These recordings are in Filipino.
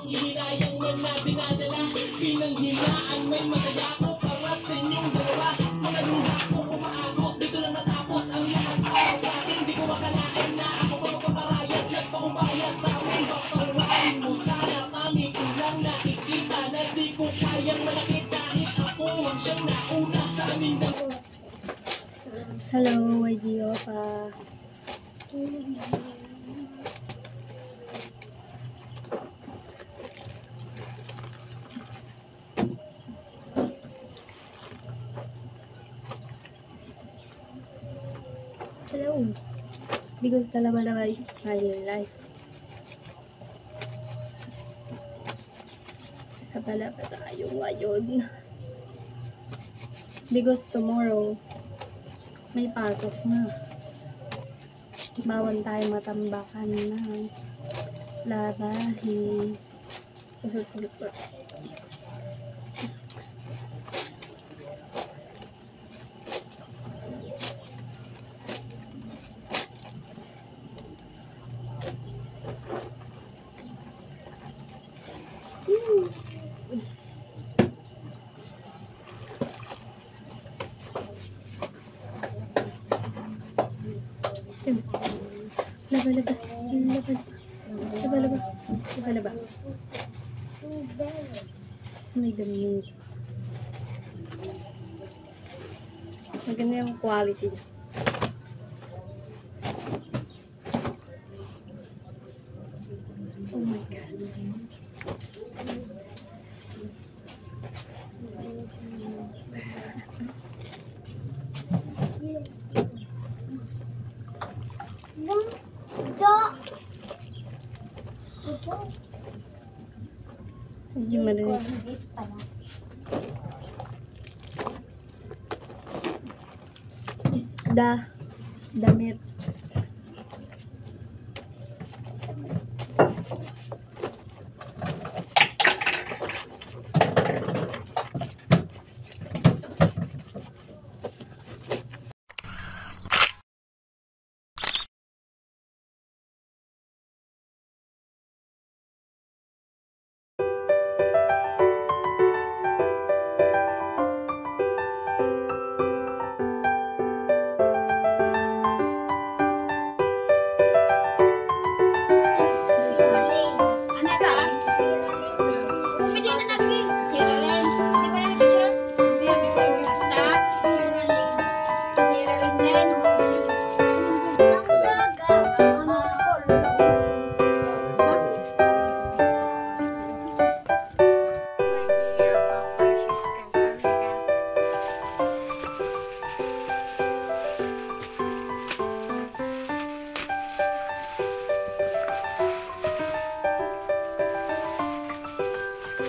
Hinayang man na dinadala, pinanghinaan may masaya ko para sa inyong dalawa. Mga luha ko umaagos, dito lang natapos ang lahat para sa akin. Di ko makalain na ako pa magpaparayat, nagpakumayat sa amin. Bakalawain mo sana kami kulang nakikita na di ko kayang malakit kahit ako ang siyang nauna sa aming dalawa. Hello, YG Opa. Hello. Because Talabalaba is my life. Talabalaba tayo ngayon. Because tomorrow, may pasok na. Bawal tayo matambakan ng labahin. Usul-ulit po. Laba. May damit. Maganda yung quality. Oh my God. Hindi marinig. Isda. Damit.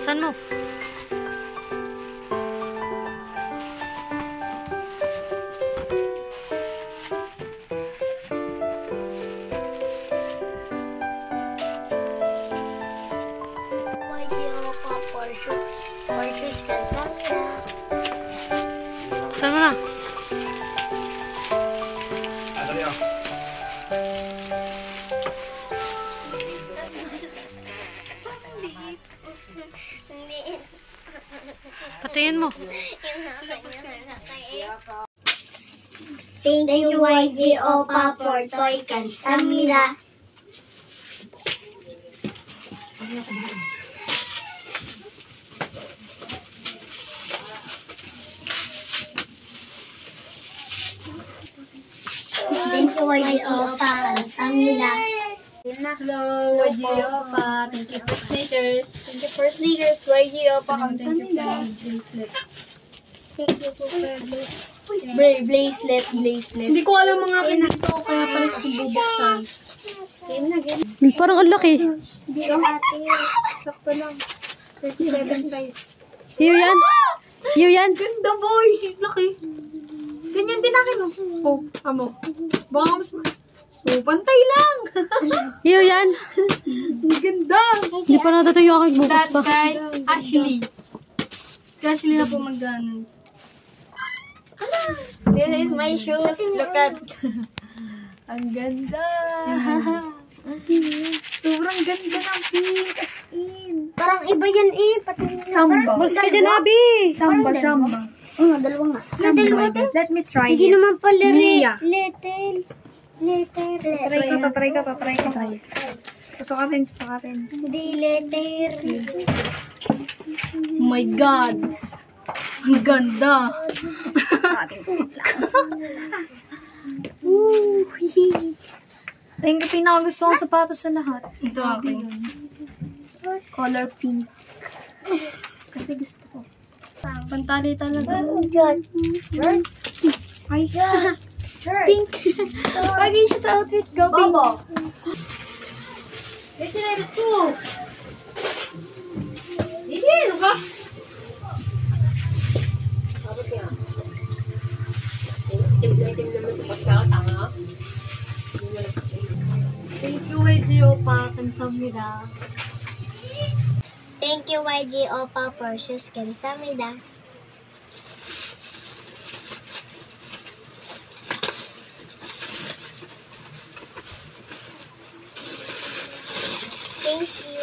Saan mo? Saan mo na? Patayin mo. Thank you, YG Opa, for Toy Kansamira. Thank you, YG Opa, Kansamira. Hello, YG Opa. Thank you for sneakers. Thank you for sneakers, YG Opa, Kansamira. Thank you for Bracelet. Hindi ko alam mga pinito, kaya pala bubuksan. Game na. Parang ang laki. Dito ate. Sakto lang. 37 size. Iyo yan? Ganda boy. Laki. Ganyan din akin oh. Oh, amo. Baka mas... Oh, pantay lang. Iyo yan? Ganda. Hindi pa natatayo aking bukas pa. Kay Ashley. Si Ashley na po mag-ano. This is my shoes. Look at. Ang ganda. Sobrang ganda ng pink. As in. Parang iba yan eh. Samba. Mas ka dyan, Abi. Samba. Oo nga, dalawa nga. Let me try Hindi it. naman pala Mia. Little. Tatry ko. Susukatin. Hindi letter. Oh my God. Ang ganda. Ayun yung pinakagusto kong sapatos sa lahat. Ito akin. Color pink. Kasi gusto ko. Pantali talaga. Ay, pink. Bagay siya sa outfit ko. Pink. Let's go. Ano ka? Thank you, YG Opa. Kamsahamnida. Thank you, YG Opa, for shoes. Kamsahamnida. Thank you.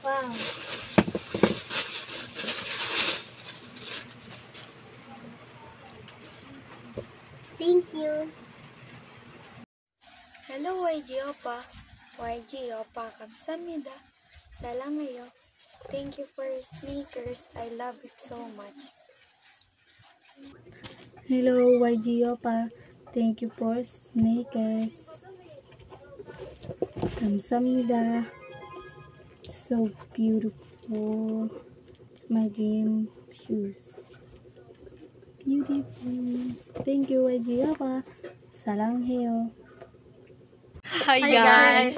Wow. Thank you. Hello YG Opa. YG Opa kamsahamnida. Salangayo. Thank you for your sneakers. I love it so much. Hello, YG Opa. Thank you for sneakers. Kamsahamnida. So beautiful. It's my dream shoes. Beautiful. Thank you, YG Opa. Salangayo. Hi guys.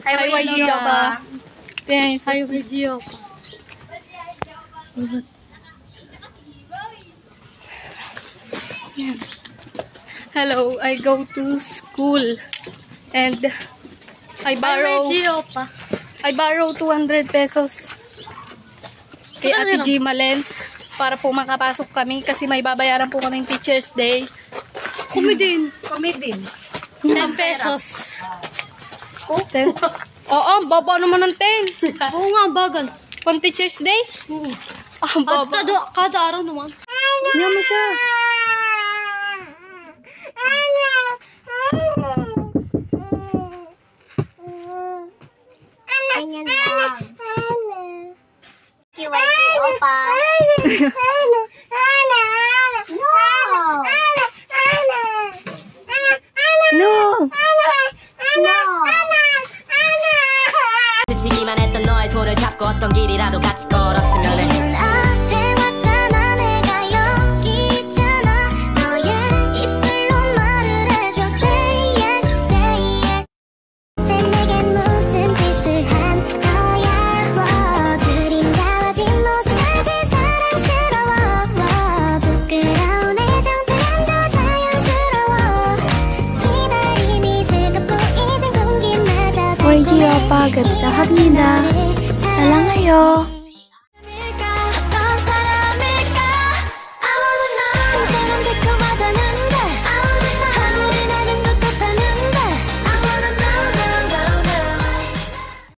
Hi YG Opa. Thanks. Hi, YG Opa. Hello, I go to school and I borrow YG Opa. 200 pesos kay Ate G Malen para po makapasok kami kasi may babayaran po kaming Teacher's Day. Kami din. 10 pesos. Oh, 10? Oo, baba naman ng 10. Oo nga, bagal. Pang Teacher's Day? Oo. Ah, baba. Kada araw naman. Hindi mo siya. Ganyan lang. Thank you, YG Opa. No. 스치기만 했던 너의 손을 잡고 어떤 길이라도 같이 걸었으면 해. 앞에 왔잖아 내가 여기 있잖아 너의 입술로 말을 해줘 say yes say yes 이제 내게 무슨 짓을 한 거야 그림자와 뒷모습까지 사랑스러워 부끄러운 애정 표현도 자연스러워 기다림이 즐겁고 이젠 공기마저 YG Opa kamsahamnida. Salangayo.